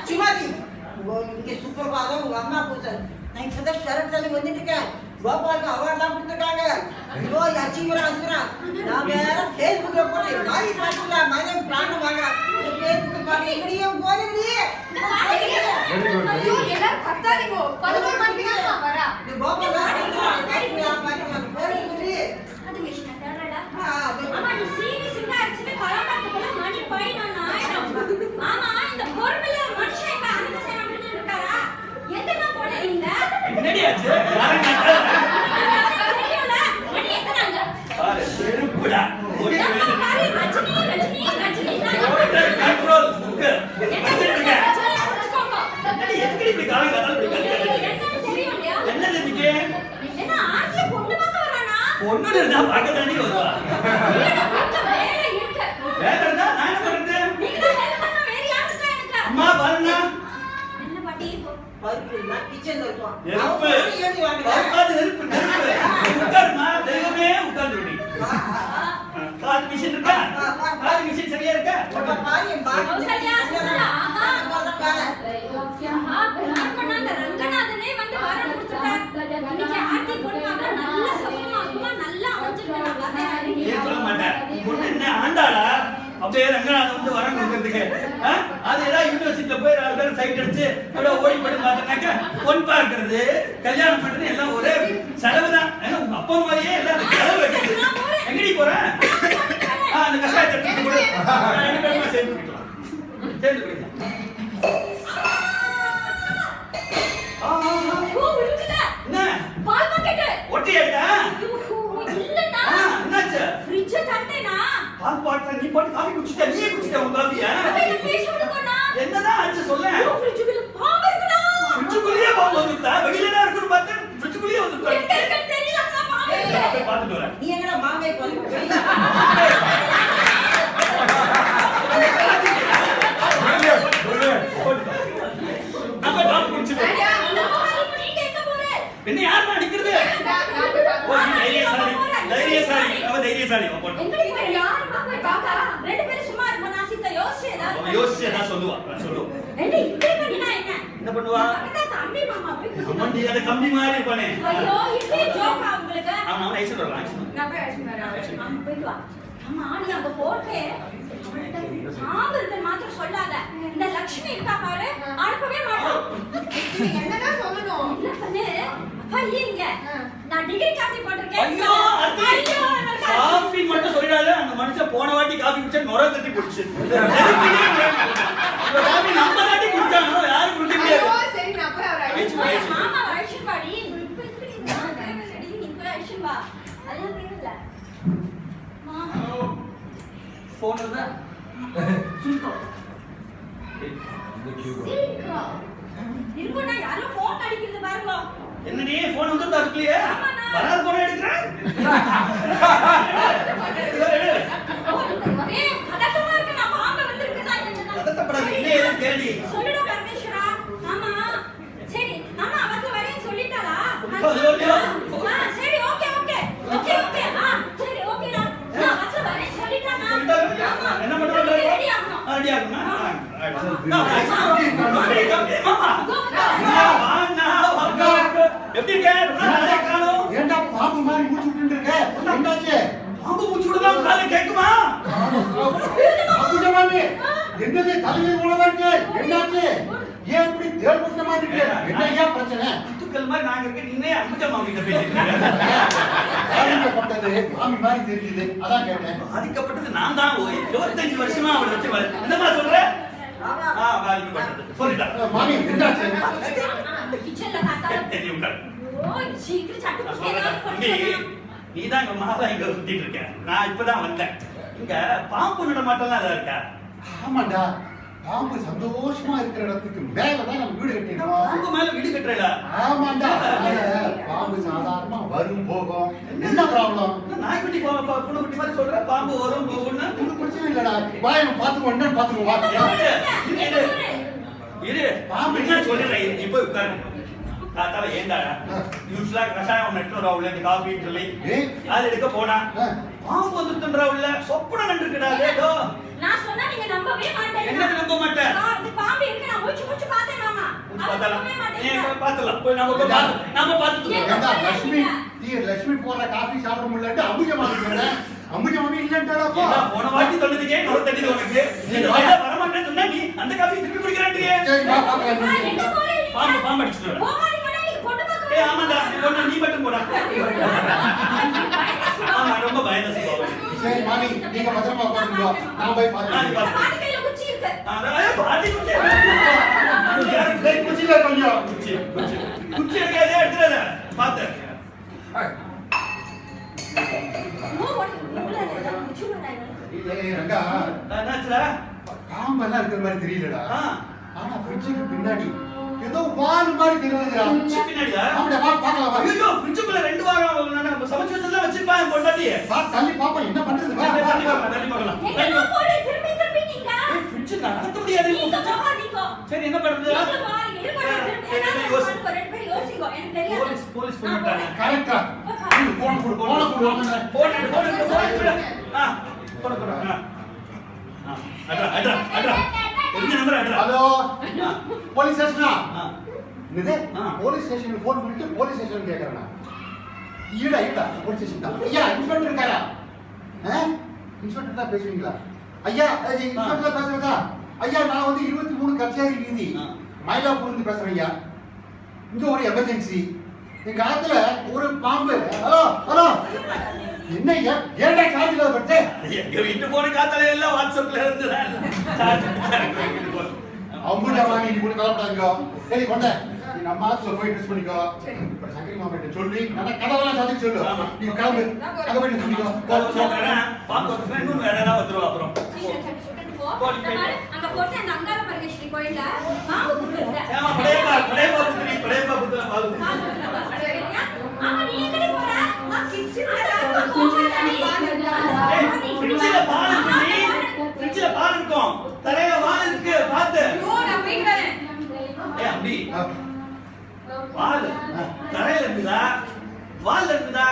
சுமாரி இங்கே சுப்பிரபாதம் உங்க அம்மா பூசை நான் இப்பதான் ஷரத் சொல்லி வந்துட்டு இருக்கேன். கோபாலுக்கு அவார்ட்லாம் கொடுத்துருக்காங்க. ஐயோ அச்சீவரா நான் வேற ஃபேஸ்புக்ல போட்டு நாய் பாட்டுல மகன் பிராணம் வாங்குறான். ஃபேஸ்புக் பாட்டு இப்படியும் போறீங்க. ஐயோ எல்லாரும் கத்தாதீங்க. 11 மணிக்கு தான் வரா. இந்த கோபால பாட்டு போறீங்க. அது மிஷினா தரடா. அம்மா நீ சீரியஸா ஆக்சுவலி கலாமத்துக்குள்ள மணி 11 ஆயிடும். மாமா இந்த பொறுமையில மனுஷன் இப்ப அந்த சேவம் இருக்காரா? எத்தனை போடுறீங்க? என்னடி ஆச்சு? யாரங்க தெரியல. மணி எத்தனாங்க? பாரு செருப்புடா. பாரு ரஜினி கண்ட்ரோல் புக். என்னங்க? என்னடி எதுக்கு இப்படி காலை கதல் இப்படி கத்திட்டு? என்ன தெரியும்லையா? என்னது இதுக்கு? என்ன ஆட்ல பொண்ணு பார்க்க வரானா? பொண்ணு இருந்தா பார்க்க தாண்டி வருவா. வேற இருக்கு. வேற இருந்தா நான் என்ன பண்றது? நீங்க தான் வேலை பண்ண வேற யாரு இருக்கா எனக்கு? அம்மா பாருங்க. என்ன பாட்டி பருப்புனா கிச்சன்ல இருக்கும். நெருப்பு. ஏறி வாங்க. உட்கார்ந்து நெருப்பு. உட்காருமா தெய்வமே உட்கார்ந்து விடு. காது மிஷின் இருக்கா? காது மிஷின் சரியா இருக்கா? பாரு என் பாட்டு சரியா ஆஹா பண்ணாங்க ரங்கநாதனே வந்து வர கொடுத்துட்டார். இன்னைக்கு ஆர்த்தி பொண்ணாங்க நல்ல சமமாகுமா நல்லா அமைஞ்சிருக்காங்க. ஏன் சொல்ல மாட்டேன்? பொண்ணு என்ன ஆண்டாளா? அப்படியே ரங்கநாதன் வந்து வரம் கொடுக்கறதுக்கு அது ஏதாவது யூனிவர்சிட்டியில போய் வேற சைட் அடிச்சு அப்படியே ஓடி போட்டு பார்த்தனாக்க பொன் பார்க்கறது கல்யாணம் பண்றது எல்லாம் ஒரே செலவு தான். ஏன்னா உங்க அப்பா மாதிரியே எல்லாம் செலவு வைக்கிறது. எங்கடி போற? அந்த கஷ்டத்தை கூட ரெண்டு பேருமா சேர்ந்து குடிக்கலாம். சேர்ந்து குடிக்கலாம். ஓ இருக்குதா? என்ன பால் பாக்கெட். ஒட்டி ஆயிட்டா? இல்லடா. என்னாச்சு? ஃப்ரிட்ஜ் தட்டேனா? பால் பாட்டு நீ போட்டு காஃபி குடிச்சிட்ட. நீயே குடிச்சிட்ட உன் காஃபியா? என்ன பேச விடுங்கடா. என்னதான் ஆச்சு சொல்ல? ஃப்ரிட்ஜ்ல பாம்பு இருக்குடா. ஃப்ரிட்ஜுக்குள்ளேயே பாம்பு வந்துட்டா? வெளியில தான் இருக்குன்னு பார்த்தேன். ஃப்ரிட்ஜுக்குள்ளேயே வந்துட்டா. எங்க இருக்குன்னு தெரியல அதான் பாம்பு இருக்கு. போய் பார்த்துட்டு வரேன். நீ எங்கடா மாமே போறீங்க? நம்ம பாம்பு குடிச்சிட்டோம். இந்த பால் நீங்க எங்க போற? என்ன யாரா அடிக்கிறது? ஓ நீ தைரியசாலி. அவ தைரியசாலி. அவ போட்டு. எங்க போற? யாரு பாப்பா பாப்பா? ரெண்டு பேரும் சும்மா இருப்போம். நான் சித்த யோசிச்சு அவ ஏதாவது யோசிச்சு நான் சொல்லுவா. சொல்லுவோம். ரெண்டு இப்படி பண்ணினா என்ன? என்ன பண்ணுவா? பக்கத்துல தம்பி மாமா போய் குடிச்சு அம்மண்டி அந்த கம்பி மாதிரி இருப்பானே. ஐயோ இப்படி ஜோக்கா உங்களுக்கு? அவன் அவன் ஐசன் வரலாம். நான் போய் அழைச்சிட்டு வரேன். ஆமா, போயிட்டு வா. ஆமா, நீ அங்க போட்டு பாம்பு இருக்கு மாத்திரம் சொல்லாத. இந்த லட்சுமி இருக்கா பாரு, அனுப்பவே மாட்டோம். என்னதான் சொல்லணும்? என்ன பண்ணு? அப்பா இல்லைங்க. நான் டிகிரி காஃபி போட்டிருக்கேன். ஐயோ அத்தி. காஃபி மட்டும் சொல்லிடாத. அந்த மனுஷன் போன வாட்டி காஃபி குடிச்சா நொர தட்டி குடிச்சு. இந்த காஃபி நம்ம தாட்டி குடிச்சானோ யாரும் குடிக்க முடியாது. ஐயோ, சரி நான் அப்புறம் அவரை அழைச்சிட்டு வரேன். மாமா அழைச்சிட்டு வாடி. இப்ப இப்படி நீ போய் அழைச்சிட்டு வா. அதெல்லாம் புரியல. போன் இருந்தா இருக்குண்ணா, யாரோ போன் அடிக்கிறது பாருங்க. என்னடி போன் வந்து தரலையே? வராத போன் எடுக்கிறேன். ஒரே பதட்டமா இருக்கு. நான் பாம்பு வந்திருக்குதா என்னன்னா? பதட்டப்படாத. என்ன ஏதுன்னு கேளுடி. சொல்லுடா பரமேஸ்வரா. ஆமா சரி ஆமா அவத்து வரேன்னு சொல்லிட்டாளா? சரி ஓகே ஓகே ஓகே ஓகே சரி ஓகேடா. நான் அவத்து வரேன்னு சொல்லிட்டானா? என்ன பண்றது? ரெடி ஆகணும். ரெடி ஆகுமா? எப்படி இருக்க? காணும் ஏண்டா பாம்பு மாதிரி மூச்சு விட்டு இருக்க? என்னாச்சு? பாம்பு மூச்சு விடலாம் காலை கேட்குமா? அபுஜமாமி, என்னது தலையை மூலமா இருக்கு? என்னாச்சு? ஏன் இப்படி தேர்வுட்ட மாதிரி இருக்கு? என்ன ஏன் பிரச்சனை? குத்துக்கள் மாதிரி நாங்க இருக்க நீனே அம்புஜா மாமி கிட்ட பேசிட்டு பாதிக்கப்பட்டது பாம்பு மாதிரி தெரியுது, அதான் கேட்டேன். பாதிக்கப்பட்டது நான் தான். 25 வருஷமா அவளை வச்சு என்னமா சொல்ற? பாதிக்கப்பட்டது சொல்லிட்டா. மாமி என்னாச்சு? அந்த கிச்சன்ல காத்தால தெரியும் ஓ சீக்கிரம் சட்டு புடிச்சு ஏதாவது பண்ணு. நீதான் எங்க மாதா இங்க சுத்திட்டு இருக்க. நான் இப்பதான் வந்தேன். இங்க பாம்பு நடமாட்டம்லாம் ஏதாவது இருக்கா? ஆமாண்டா, பாம்பு சந்தோஷமா இருக்கிற இடத்துக்கு மேலதான் நம்ம வீடு கட்டிருக்கோம். பாம்பு மேல வீடு கட்டுறா? ஆமாண்டா, பாம்பு சாதாரணமா வரும் போகும். என்ன ப்ராப்ளம்? நாய்க்குட்டி புண்ணுக்குட்டி மாதிரி சொல்ற பாம்பு வரும் போகும்னு. ஒன்றும் பிரச்சனை இல்லடா. வாயம் பாத்துக்கோ, என்னன்னு பாத்துக்கோ. இரு பாம்பு என்ன சொல்லிடுறேன். நீ போய் உட்காரு. தாத்தால ஏண்டா யூஸ்வலா கஷாயம் ஒன்று எடுத்துறா உள்ள இந்த காஃபின்னு சொல்லி அது எடுக்க போனா பாம்பு வந்துட்டுன்றா உள்ள சொப்பன நண்டு இருக்குடா. ஏதோ நான் சொன்னா நீங்க நம்பவே மாட்டீங்க. என்ன நம்ப மாட்டேன்? இந்த பாம்பு இருக்கு, நான் மூச்சு பார்த்தேன் மாமா. பார்த்தலாம். நம்பவே நீ மாட்டீங்க. பார்த்தலாம். போய் நாம பார்த்துக்கலாம். ஏண்டா லட்சுமி நீ லட்சுமி போற காபி சாப்பிட முடியலன்னு அம்புஜ மாமி சொல்றேன். அம்புஜ மாமி இல்லன்றாடா ஏண்டா, போன வாட்டி சொன்னதுக்கே இன்னொரு தண்ணி உனக்கு. நீ வர மாட்டேன்னு சொன்னா நீ அந்த காஃபி திருப்பி குடிக்கிறேன்றியே. சரி வா பாக்கலாம். நான் எங்க போறேன்? பாம்பு அடிச்சிட்டு வர. போகாதீங்க மேடம், நீங்க கொண்டு போங்க. ஏய் ஆமாடா, நீ கொண்டு நீ மட்டும் போடா. ஆமா, ரொம்ப பயந்த சுபாவம். சரி மாமி நீங்க பத்திரமா உட்காருங்க. நான் போய் பாத்துக்கிறேன். பாட்டி கையில குச்சி இருக்கு. அதான் பாட்டி குச்சி. டேய் குச்சில கொஞ்சம். குச்சி இருக்காதே, எடுத்துறாத. பாத்து. குச்சி வராங்க. ஏய் ரங்கா என்னாச்சுடா? பாம்பெல்லாம் இருக்கிற மாதிரி தெரியலடா. ஆ. ஆனா ஃப்ரிட்ஜுக்கு பின்னாடி ஏதோ வால் மாதிரி தெரியுதுடா. குச்சி பின்னாடியா? ஆமாடா வா பார்க்கலாம் வா. ஐயோ, ஃப்ரிட்ஜுக்குள்ள 2 வாரம் நான் சமைச்சு வச்சதெல்லாம் வச்சிருப்பேன் பொண்டாட்டி. வா தள்ளி பாப்போம் என்ன பண்றது வா தள்ளி வா. பார்க்கலாம், தள்ளி பார்க்கலாம். எங்க போறீங்க? திருப்பி நீங்க. ஏய், ஃப்ரிட்ஜ் நகர்த்த முடியாது. நீங்க போகாதீங்க. சரி, என்ன பண்றது? நீங்க பாருங்க, இருங்க, யோசிங்க. ரெண்டு பேரும் யோசிங்க. எனக்கு தெரியாது. போலீஸ் பண்ணிட்டாங்க. கரெக்ட்டா. போன் கொடு போன் கொடு வாங்க. போன் எடு. ஆ, போடு. ஆ. அட்ரா. எந்த நம்பர் அட்ரா? ஹலோ போலீஸ் ஸ்டேஷனா? ஆ. இது ஆ. போலீஸ் ஸ்டேஷனுக்கு ஃபோன் பண்ணிட்டு போலீஸ் ஸ்டேஷன் கேக்குறேனா? ஈடா போலீஸ் ஸ்டேஷன் தான். ஐயா இன்ஸ்பெக்டர் இருக்காரா? இன்ஸ்பெக்டர் தான் பேசுவீங்களா? ஐயா இன்ஸ்பெக்டர் பேசுறதா? ஐயா நான் வந்து 23 கச்சேரி வீதி மயிலாப்பூர்ல இருந்து பேசுறேன் ஐயா. இங்க ஒரு எமர்ஜென்சி. எங்க ஆத்துல ஒரு பாம்பு. ஹலோ என்ன ஐயா ஏன்டா சார்ஜ்ல படுத்து? எங்க வீட்டு போன காத்தால எல்லாம் வாட்ஸ்அப்ல இருந்துடா. அம்புடா வாங்கி நீ கூட கலப்படாதீங்க. சரி கொண்ட நீ நம்ம ஆத்துல போய் ட்ரெஸ் பண்ணிக்கோ. இப்ப சங்கரி மாமா கிட்ட சொல்லி நம்ம கதவெல்லாம் சாத்தி சொல்லு. நீ கிளம்பு அங்க போய் ட்ரெஸ் பண்ணிக்கோ. பாம்பு வந்து இன்னும் வேறடா வந்துரும் அப்புறம். அங்க போட்டு அந்த அங்காள பரமேஸ்வரி கோயில்ல பாம்பு புடிச்சிருந்த. ஏமா படையப்பா புத்தல பாம்பு. ஆமா நீ எங்க போற? நான் கிச்சன்ல ஃப்ரிட்ஜ்ல பால் இருக்கும். தரையில வால் இருக்கு, பாத்து. ஐயோ நான் போயிட்டு வரேன். ஏய் அம்பி. வால் தரையில இருக்குதா? வால் இருக்குதா?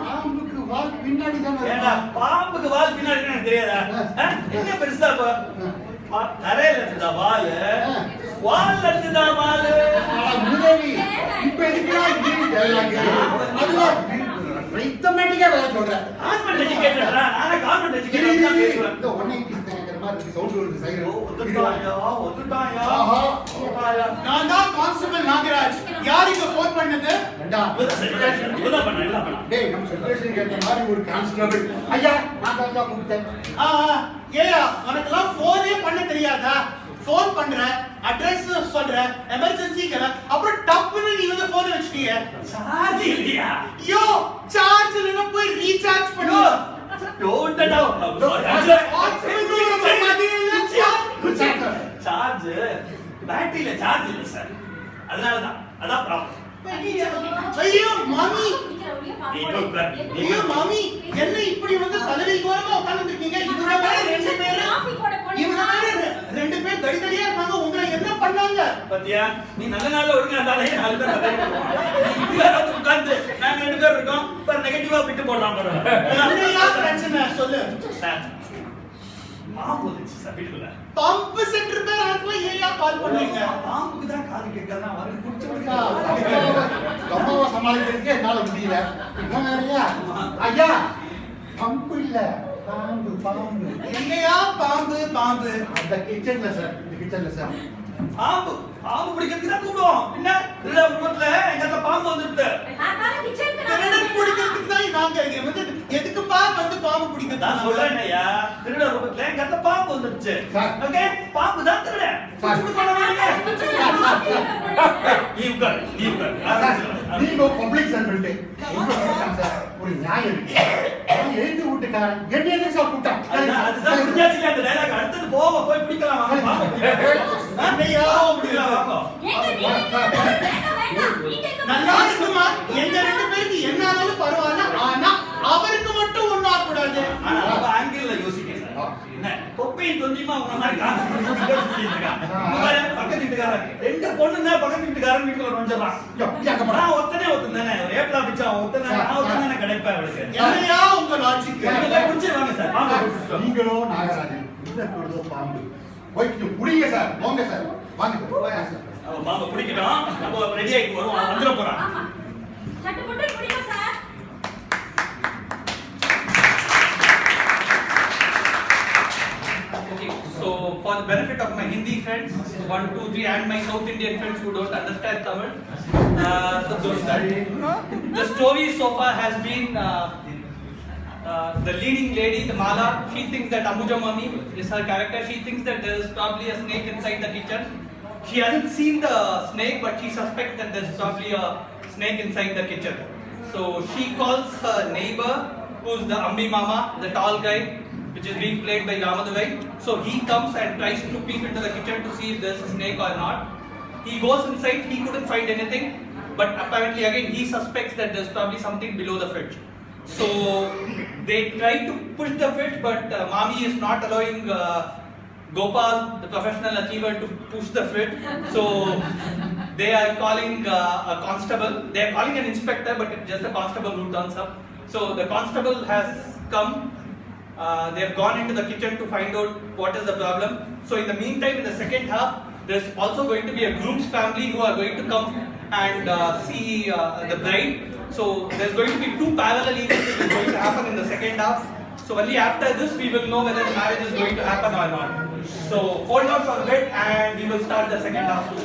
பாம்புக்கு வால் பின்னாடி தான ஏண்டா பாம்புக்கு வால் பின்னாடி இருக்குன்னு எனக்கு தெரியாதா? என்ன பெருசா இப்ப தரையில இருக்குதா வால்? வால்ல இருக்குதா வால்? முதவி இப்ப எதுக்குடா இப்படி டயலாக்? அதுதான் ரைத்தமேட்டிக்கா வேலை சொல்றேன். கவர்மெண்ட் எஜுகேட்டடா. நானே கவர்மெண்ட் எஜுகேட்டர் தான் பேசுறேன். இந்த 180 கேக்குற மாதிரி இருக்கு சவுண்ட் வருது சைடு. ஒத்துட்டாயா. ஆஹா. நான் தான் கான்ஸ்டபிள் நாகராஜ். யார் இங்க ஃபோன் பண்ணது? ரெண்டா இதெல்லாம் பண்ண. டேய் நம்ம சிச்சுவேஷன் கேட்ட மாதிரி ஒரு கான்ஸ்டபிள். ஐயா நான் தான் கூப்பிட்டேன். ஏயா உனக்கெல்லாம் ஃபோனே பண்ண தெரியாதா? ஃபோன் பண்ற, அட்ரஸ் சொல்ற, எமர்ஜென்சிங்கற, அப்புறம் டப்புன்னு நீ வந்து ஃபோன் வச்சிட்டீங்க. சார்ஜ் இல்லையா? யோ சார்ஜ் இல்லைன்னா போய் ரீசார்ஜ் பண்ணு. சார்ஜ் பேட்டரியில சார்ஜ் இல்ல சார். அதனாலதான் அதான் ப்ராப்ளம். ஐயோ மாமி, ஐயோ மாமி, என்ன இப்படி வந்து தலைவி கோரமா உட்கார்ந்து இருக்கீங்க? இவங்க வேற ரெண்டு பேர் தடிதடியா இருக்காங்க. உங்களை என்ன பண்ணாங்க? பாத்தியா, நீ நல்ல நாள்ல ஒழுங்கா இருந்தாலே 4 பேர் அதே பண்ணுவாங்க. உட்கார்ந்து நாங்க 2 பேர் இருக்கோம். இப்ப நெகட்டிவா விட்டு போடலாம் பாருங்க. என்னையா பிரச்சனை சொல்லு. சார் பாம்பு வந்துச்சு சார் வீட்டுக்குள்ள. பம்ப் செட் ரிப்பேர் ஆகல. ஏயா கால் பண்ணீங்க? பாம்புக்கு தான் காது கேட்காது. அவருக்கு பிடிச்ச அம்மாவை சமாளிக்கிறதுக்கு என்னால முடியல. என்ன வேறையா? ஐயா பம்பு இல்ல பாம்பு பாம்பு. என்னையா பாம்பு பாம்பு? அந்த கிச்சன்ல சார். இந்த கிச்சன்ல சார். பாம்பு பிடிக்கிறதுக்கு தான் கூடுவோம். என்ன திருட குடும்பத்துல எங்க பாம்பு வந்துருது. திருடன் பிடிக்கிறதுக்கு தான் நாங்க இங்க வந்து எதுக்குப்பா வந்து பாம்பு நான் பிடிக்கிறது? சொல்றேன் ஐயா, திருட ரூபத்துல எங்க பாம்பு வந்துருச்சு. சார். ஓகே, பாம்பு தான் திருட. சார். நீ உட்கார். நீங்க பப்ளிக் சர்வெண்ட். சார் ஒரு நியாயம் இருக்கு. எழுதி விட்டுக்காரன் என்ன எதுக்கு சார் கூட்டம்? அதுதான் புரிஞ்சாச்சு. அந்த டயலாக் அடுத்தது போய் பிடிக்கலாம் வாங்க. ஐயா பிடிக்கலாம் வாங்க. நல்லா இருக்குமா? எங்க 2 பேருக்கு என்ன ஆனாலும் பரவாயில்ல. ஆனா அவருக்கு மட்டும் ஒண்ணு ஆகக்கூடாது. ஆனா நம்ம ஆங்கிள் யோசிக்கிறேன் சார். என்ன தொப்பையும் தொந்தியுமா உங்க மாதிரி பக்கத்து வீட்டுக்காரன் 2 பொண்ணுங்க பக்கத்து வீட்டுக்காரன் வீட்டுல நுழைஞ்சிடலாம். நான் ஒத்தனே தானே ஏப்லா பிச்சா ஒத்தனை நான் ஒத்தனை கிடைப்பேன் அவளுக்கு. என்னையா உங்க லாஜிக்? முடிச்சிருவாங்க சார். நீங்களும் நாகராஜன் உள்ள இருக்கிறதோ பாம்பு போயிட்டு புடிங்க சார் போங்க சார் வாங்க சார் வாங்க சார் அவன் பாம்பை பிடிக்கட்டும், நம்ம ரெடி ஆகிட்டு வரும், அவன் வந்துட போறான். ஆமா சட்டு போட்டு பிடிங்க sir. Okay, so for the benefit of my Hindi friends, 1, 2, 3, and my South Indian friends who don't understand Tamil, the story so far has been the leading lady, the Mala. She thinks that Ambuja Mami is her character. She thinks that there is probably a snake inside the kitchen. She hasn't seen the snake, but she suspects that there's probably a snake inside the kitchen. So she calls her neighbor, who's the Ambi Mama, the tall guy, which is being played by Ramadurai. So he comes and tries to peep into the kitchen to see if there's a snake or not. He goes inside, he couldn't find anything, but apparently again he suspects that there's probably something below the fridge. So they try to push the fridge, but Mami is not allowing Gopal, the professional achiever, to push the fridge. So they are calling a constable. They are calling an inspector, but it's just a constable who turns up. So the constable has come. They have gone into the kitchen to find out what is the problem. So in the meantime, in the second half, there's also going to be a groom's family who are going to come and see the bride. So there's going to be 2 parallel events that are going to happen in the second half. So only after this we will know whether the marriage is going to happen or not. So hold on for a bit and we will start the second half too.